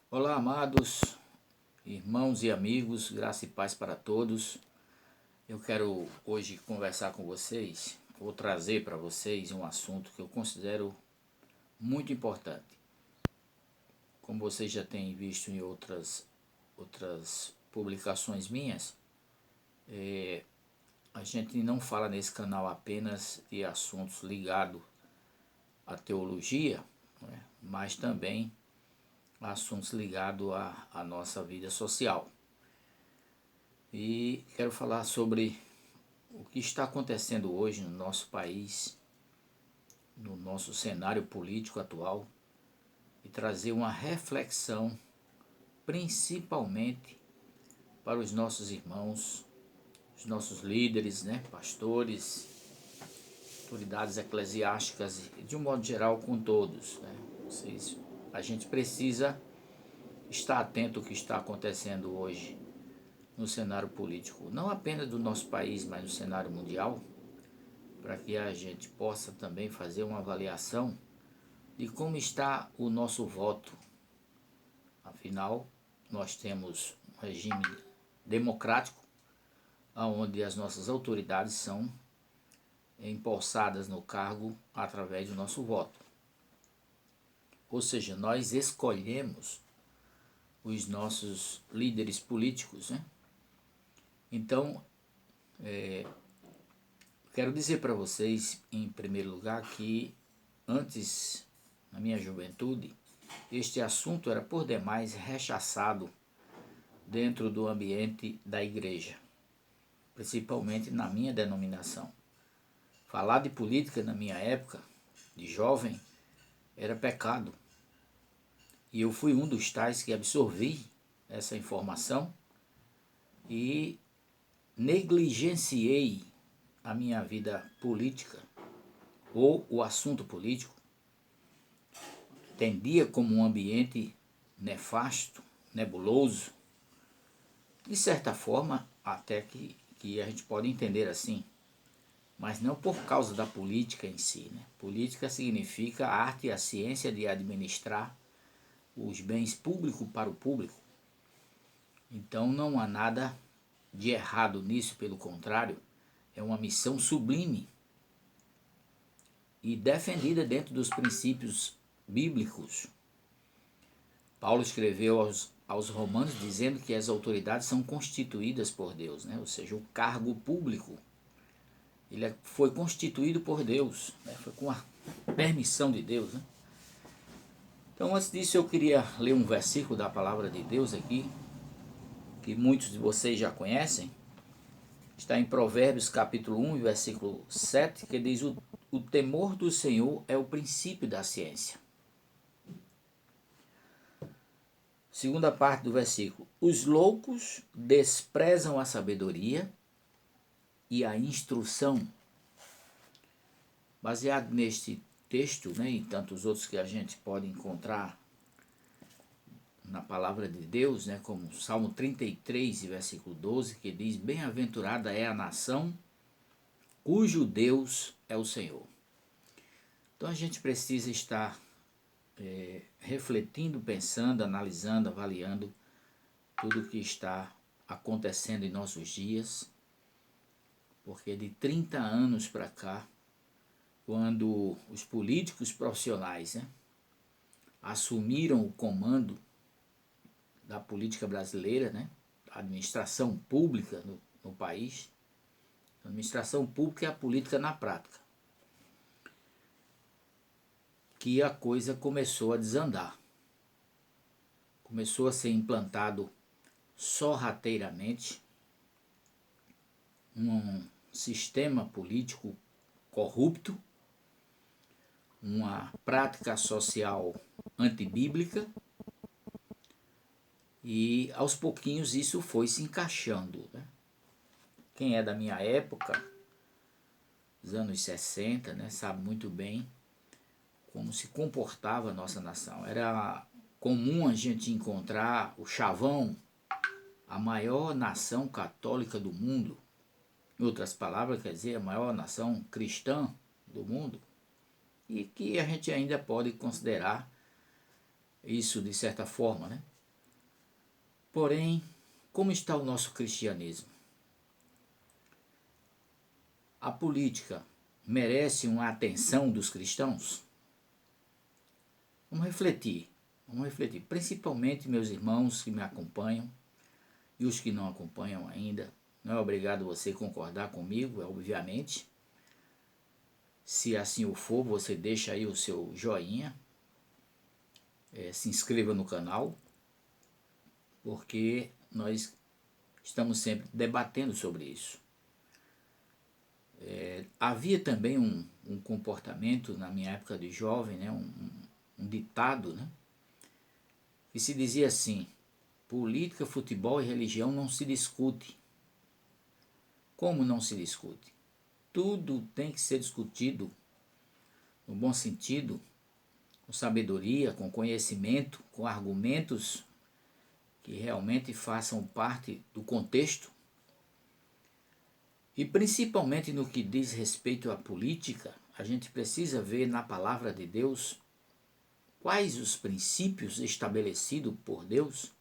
Olá, amados irmãos e amigos, graça e paz para todos. Eu quero hoje conversar com vocês, vou trazer para vocês um assunto que eu considero muito importante. Como vocês já têm visto em outras publicações minhas, a gente não fala nesse canal apenas de assuntos ligados à teologia, né, mas também assuntos ligados à nossa vida social. E quero falar sobre o que está acontecendo hoje no nosso país, no nosso cenário político atual, e trazer uma reflexão, principalmente para os nossos irmãos, os nossos líderes, né, pastores, autoridades eclesiásticas e de um modo geral com todos, né. A gente precisa estar atento ao que está acontecendo hoje no cenário político, não apenas do nosso país, mas no cenário mundial, para que a gente possa também fazer uma avaliação de como está o nosso voto. Afinal, nós temos um regime democrático, onde as nossas autoridades são empossadas no cargo através do nosso voto. Ou seja, nós escolhemos os nossos líderes políticos, né? Então, quero dizer para vocês, em primeiro lugar, que antes, na minha juventude, este assunto era por demais rechaçado dentro do ambiente da igreja, principalmente na minha denominação. Falar de política na minha época, de jovem, era pecado. E eu fui um dos tais que absorvi essa informação e negligenciei a minha vida política ou o assunto político. Entendia como um ambiente nefasto, nebuloso, de certa forma até que a gente pode entender assim, mas não por causa da política em si, né? Política significa a arte e a ciência de administrar os bens públicos para o público. Então não há nada de errado nisso, pelo contrário, é uma missão sublime e defendida dentro dos princípios bíblicos. Paulo escreveu aos Romanos dizendo que as autoridades são constituídas por Deus, né? Ou seja, o cargo público ele foi constituído por Deus, né? Foi com a permissão de Deus, né? Então, antes disso, eu queria ler um versículo da palavra de Deus aqui, que muitos de vocês já conhecem. Está em Provérbios capítulo 1, versículo 7, que diz: o temor do Senhor é o princípio da ciência. Segunda parte do versículo: os loucos desprezam a sabedoria e a instrução. Baseado neste texto, né, e tantos outros que a gente pode encontrar na palavra de Deus, né, como Salmo 33, versículo 12, que diz: bem-aventurada é a nação cujo Deus é o Senhor. Então a gente precisa estar refletindo, pensando, analisando, avaliando tudo o que está acontecendo em nossos dias, porque de 30 anos para cá, quando os políticos profissionais, né, assumiram o comando da política brasileira, né, da administração pública no país. A administração pública é a política na prática, que a coisa começou a desandar. Começou a ser implantado sorrateiramente um sistema político corrupto, uma prática social antibíblica, e aos pouquinhos isso foi se encaixando, né? Quem é da minha época, dos anos 60, né, sabe muito bem como se comportava a nossa nação. Era comum a gente encontrar o chavão, a maior nação católica do mundo. Em outras palavras, quer dizer, a maior nação cristã do mundo. E que a gente ainda pode considerar isso de certa forma, né? Porém, como está o nosso cristianismo? A política merece uma atenção dos cristãos? Vamos refletir, principalmente meus irmãos que me acompanham e os que não acompanham ainda. Não é obrigado você concordar comigo, obviamente. Se assim o for, você deixa aí o seu joinha, se inscreva no canal, porque nós estamos sempre debatendo sobre isso. Havia também um comportamento na minha época de jovem, né, um ditado, né, que se dizia assim: política, futebol e religião não se discute. Como não se discute? Tudo tem que ser discutido no bom sentido, com sabedoria, com conhecimento, com argumentos que realmente façam parte do contexto. E principalmente no que diz respeito à política, a gente precisa ver na palavra de Deus quais os princípios estabelecidos por Deus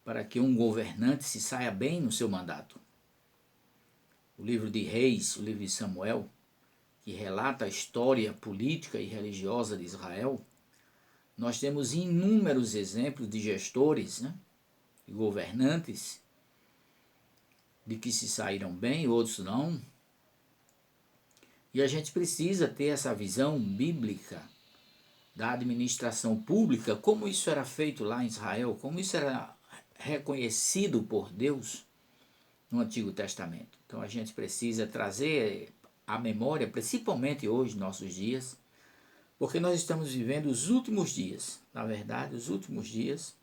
para que um governante se saia bem no seu mandato. O livro de Reis, o livro de Samuel, que relata a história política e religiosa de Israel, nós temos inúmeros exemplos de gestores, né, de governantes, de que se saíram bem, outros não. E a gente precisa ter essa visão bíblica da administração pública, como isso era feito lá em Israel, como isso era reconhecido por Deus no Antigo Testamento. Então a gente precisa trazer à memória, principalmente hoje, nossos dias, porque nós estamos vivendo os últimos dias. Na verdade, os últimos dias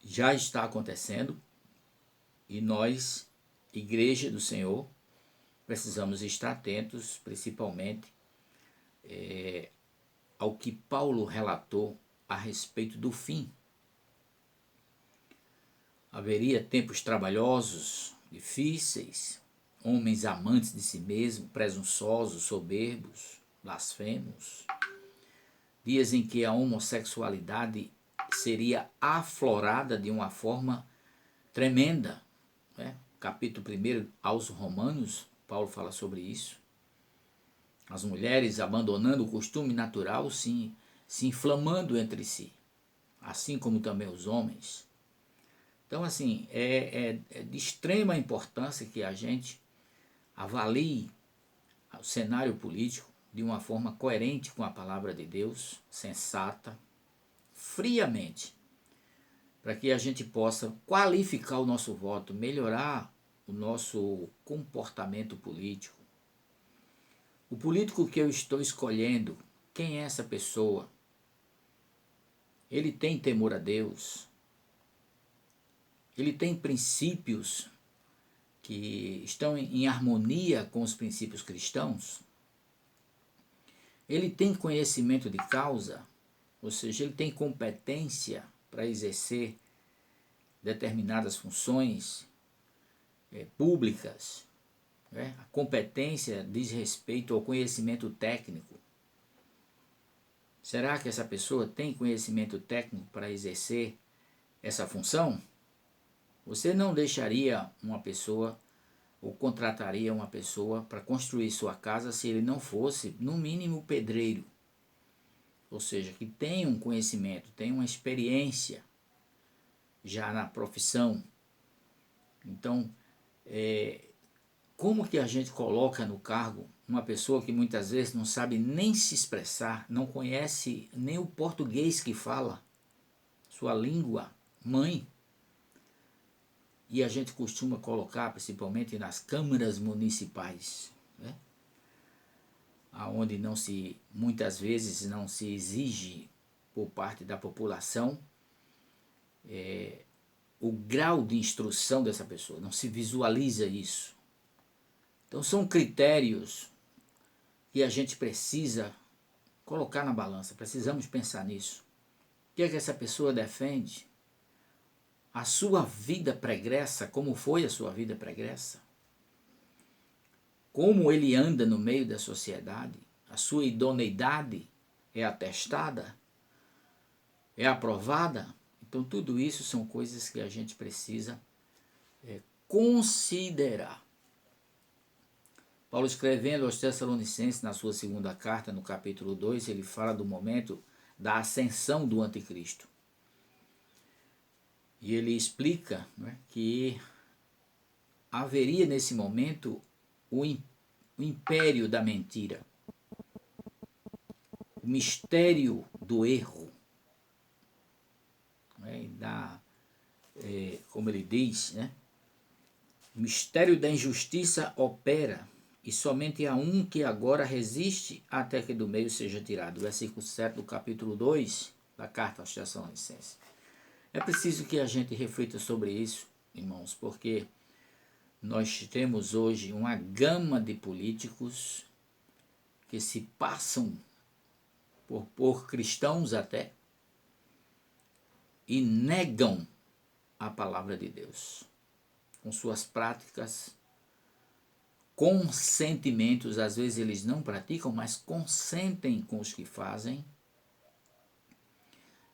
já está acontecendo e nós, Igreja do Senhor, precisamos estar atentos, principalmente ao que Paulo relatou a respeito do fim. Haveria tempos trabalhosos, difíceis, homens amantes de si mesmos, presunçosos, soberbos, blasfemos, dias em que a homossexualidade seria aflorada de uma forma tremenda, né? Capítulo 1 aos Romanos, Paulo fala sobre isso. As mulheres abandonando o costume natural, se inflamando entre si, assim como também os homens. Então, assim, é de extrema importância que a gente avalie o cenário político de uma forma coerente com a palavra de Deus, sensata, friamente, para que a gente possa qualificar o nosso voto, melhorar o nosso comportamento político. O político que eu estou escolhendo, quem é essa pessoa? Ele tem temor a Deus? Ele tem princípios que estão em harmonia com os princípios cristãos? Ele tem conhecimento de causa? Ou seja, ele tem competência para exercer determinadas funções públicas? A competência diz respeito ao conhecimento técnico. Será que essa pessoa tem conhecimento técnico para exercer essa função? Você não deixaria uma pessoa ou contrataria uma pessoa para construir sua casa se ele não fosse, no mínimo, pedreiro. Ou seja, que tem um conhecimento, tem uma experiência já na profissão. Então, como que a gente coloca no cargo uma pessoa que muitas vezes não sabe nem se expressar, não conhece nem o português que fala, sua língua mãe? E a gente costuma colocar, principalmente nas câmaras municipais, né, onde muitas vezes não se exige por parte da população o grau de instrução dessa pessoa, não se visualiza isso. Então são critérios que a gente precisa colocar na balança, precisamos pensar nisso. O que é que essa pessoa defende? A sua vida pregressa, como foi a sua vida pregressa? Como ele anda no meio da sociedade? A sua idoneidade é atestada? É aprovada? Então tudo isso são coisas que a gente precisa considerar. Paulo, escrevendo aos Tessalonicenses na sua segunda carta, no capítulo 2, ele fala do momento da ascensão do anticristo. E ele explica, né, que haveria nesse momento o império da mentira, o mistério do erro, né, como ele diz, né, o mistério da injustiça opera, e somente há um que agora resiste até que do meio seja tirado. Versículo 7 do capítulo 2 da carta aos Tessalonicenses. É preciso que a gente reflita sobre isso, irmãos, porque nós temos hoje uma gama de políticos que se passam por cristãos até e negam a palavra de Deus com suas práticas, consentimentos. Às vezes eles não praticam, mas consentem com os que fazem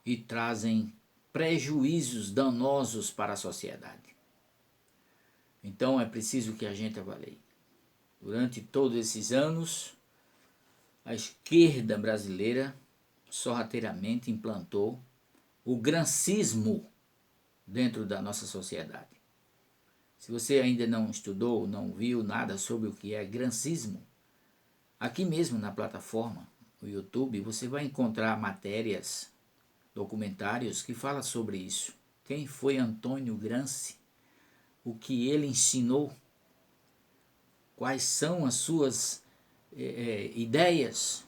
e trazem prejuízos danosos para a sociedade. Então é preciso que a gente avalie. Durante todos esses anos, a esquerda brasileira sorrateiramente implantou o grancismo dentro da nossa sociedade. Se você ainda não estudou, não viu nada sobre o que é grancismo, aqui mesmo na plataforma, no YouTube, você vai encontrar matérias, documentários que falam sobre isso. Quem foi Antônio Gramsci? O que ele ensinou? Quais são as suas ideias?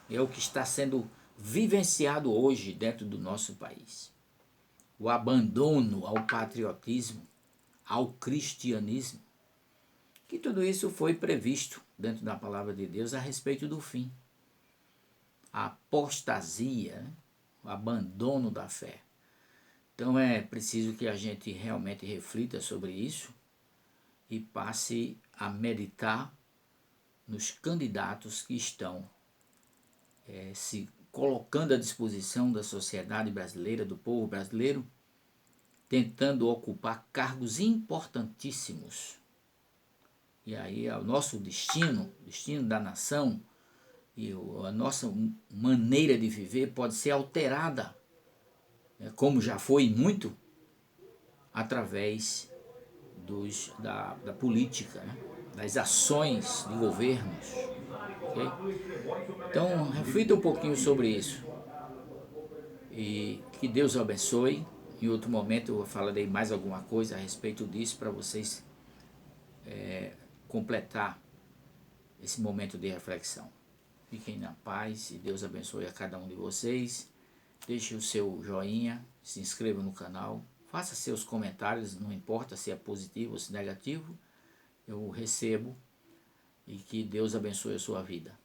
É o que está sendo vivenciado hoje dentro do nosso país. O abandono ao patriotismo, ao cristianismo, que tudo isso foi previsto dentro da palavra de Deus a respeito do fim. A apostasia, né? O abandono da fé. Então é preciso que a gente realmente reflita sobre isso e passe a meditar nos candidatos que estão se colocando à disposição da sociedade brasileira, do povo brasileiro, tentando ocupar cargos importantíssimos. E aí o nosso destino, o destino da nação e a nossa maneira de viver pode ser alterada, como já foi muito, através da política, né? Das ações de governos. Okay? Então, reflita um pouquinho sobre isso. E que Deus abençoe. Em outro momento eu falarei mais alguma coisa a respeito disso para vocês completar esse momento de reflexão. Fiquem na paz e Deus abençoe a cada um de vocês. Deixe o seu joinha, se inscreva no canal, faça seus comentários, não importa se é positivo ou se negativo, eu recebo, e que Deus abençoe a sua vida.